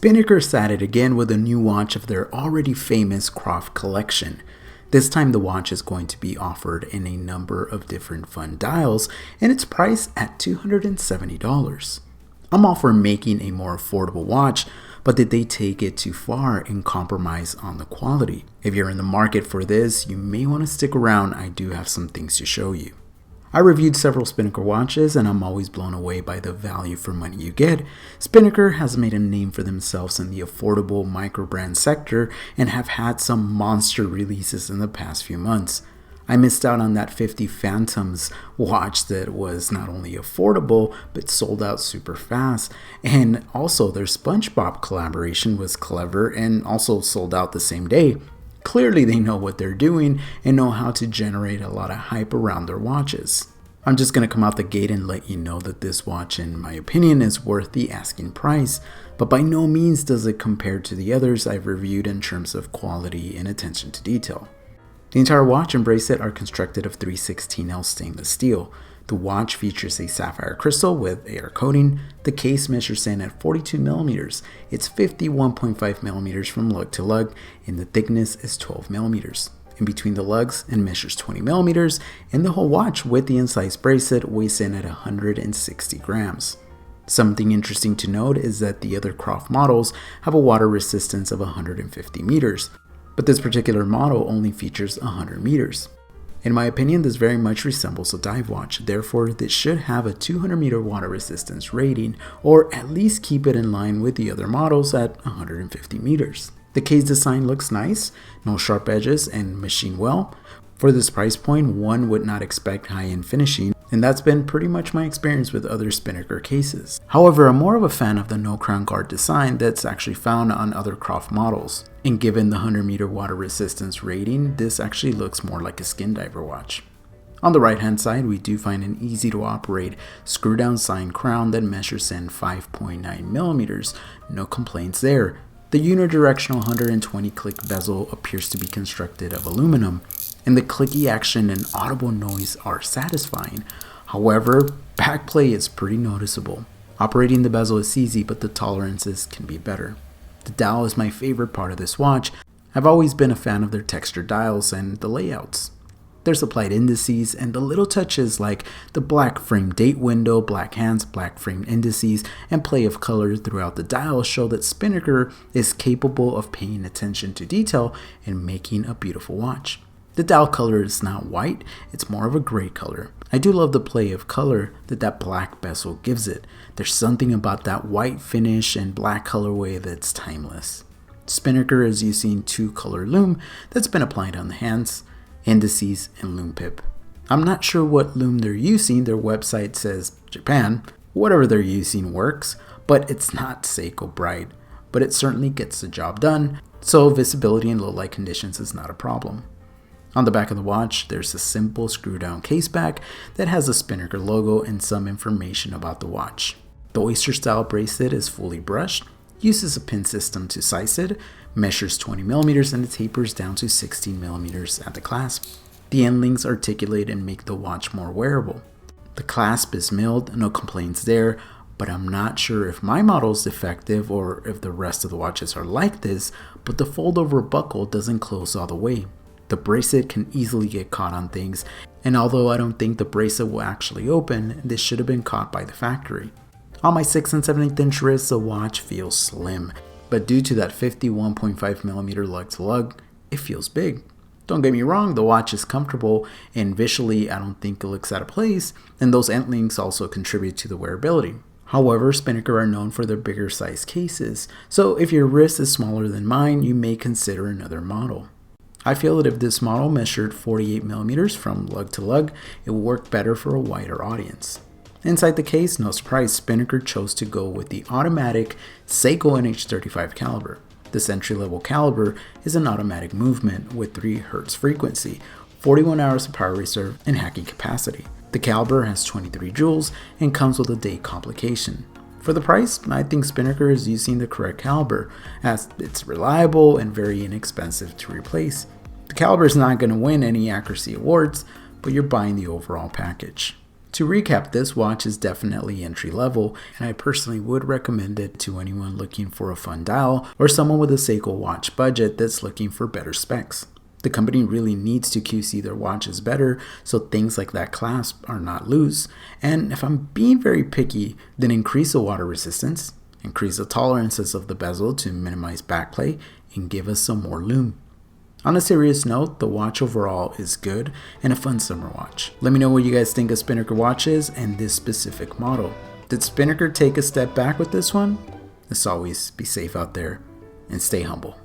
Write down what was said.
Spinnaker is at it again with a new watch of their already famous Croft collection. This time the watch is going to be offered in a number of different fun dials and it's priced at $270. I'm all for making a more affordable watch, but did they take it too far and compromise on the quality? If you're in the market for this, you may want to stick around. I do have some things to show you. I reviewed several Spinnaker watches and I'm always blown away by the value for money you get. Spinnaker has made a name for themselves in the affordable micro brand sector and have had some monster releases in the past few months. I missed out on that 50 Phantoms watch that was not only affordable but sold out super fast, and also their SpongeBob collaboration was clever and also sold out the same day. Clearly they know what they're doing and know how to generate a lot of hype around their watches. I'm just going to come out the gate and let you know that this watch, in my opinion, is worth the asking price, but by no means does it compare to the others I've reviewed in terms of quality and attention to detail. The entire watch and bracelet are constructed of 316L stainless steel. The watch features a sapphire crystal with air coating. The case measures in at 42mm. It's 51.5mm from lug to lug, and the thickness is 12mm. In between the lugs, it measures 20mm, and the whole watch with the incised bracelet weighs in at 160 grams. Something interesting to note is that the other Croft models have a water resistance of 150 meters, but this particular model only features 100 meters. In my opinion, this very much resembles a dive watch, therefore this should have a 200 meter water resistance rating, or at least keep it in line with the other models at 150 meters. The case design looks nice, no sharp edges and machined well. For this price point, one would not expect high-end finishing, and that's been pretty much my experience with other Spinnaker cases. However, I'm more of a fan of the no crown guard design that's actually found on other Croft models. And given the 100 meter water resistance rating, this actually looks more like a skin diver watch. On the right hand side, we do find an easy to operate screw down sign crown that measures in 5.9mm. No complaints there. The unidirectional 120 click bezel appears to be constructed of aluminum, and the clicky action and audible noise are satisfying. However, backplay is pretty noticeable. Operating the bezel is easy, but the tolerances can be better. The dial is my favorite part of this watch. I've always been a fan of their textured dials and the layouts. There's applied indices and the little touches like the black frame date window, black hands, black frame indices, and play of color throughout the dial show that Spinnaker is capable of paying attention to detail and making a beautiful watch. The dial color is not white, it's more of a gray color. I do love the play of color that black bezel gives it. There's something about that white finish and black colorway that's timeless. Spinnaker is using 2-color lume that's been applied on the hands, indices, and lume pip. I'm not sure what lume they're using. Their website says Japan. Whatever they're using works, but it's not Seiko bright, but it certainly gets the job done, so visibility in low light conditions is not a problem. On the back of the watch, there's a simple screw-down case back that has a Spinnaker logo and some information about the watch. The oyster-style bracelet is fully brushed, uses a pin system to size it, measures 20mm, and it tapers down to 16mm at the clasp. The end links articulate and make the watch more wearable. The clasp is milled, no complaints there, but I'm not sure if my model is defective or if the rest of the watches are like this, but the fold-over buckle doesn't close all the way. The bracelet can easily get caught on things, and although I don't think the bracelet will actually open, this should have been caught by the factory. On my 6 7/8 inch wrist, the watch feels slim, but due to that 51.5mm lug to lug, it feels big. Don't get me wrong, the watch is comfortable, and visually I don't think it looks out of place, and those end links also contribute to the wearability. However, Spinnaker are known for their bigger size cases, so if your wrist is smaller than mine, you may consider another model. I feel that if this model measured 48mm from lug to lug, it would work better for a wider audience. Inside the case, no surprise, Spinnaker chose to go with the automatic Seiko NH35 caliber. This entry-level caliber is an automatic movement with 3 Hz frequency, 41 hours of power reserve, and hacking capacity. The caliber has 23 joules and comes with a date complication. For the price, I think Spinnaker is using the correct caliber, as it's reliable and very inexpensive to replace. The caliber is not going to win any accuracy awards, but you're buying the overall package. To recap, this watch is definitely entry level, and I personally would recommend it to anyone looking for a fun dial or someone with a SoCal watch budget that's looking for better specs. The company really needs to QC their watches better so things like that clasp are not loose, and if I'm being very picky, then increase the water resistance, increase the tolerances of the bezel to minimize backplay, and give us some more lume. On a serious note, the watch overall is good and a fun summer watch. Let me know what you guys think of Spinnaker watches and this specific model. Did Spinnaker take a step back with this one? As always, be safe out there and stay humble.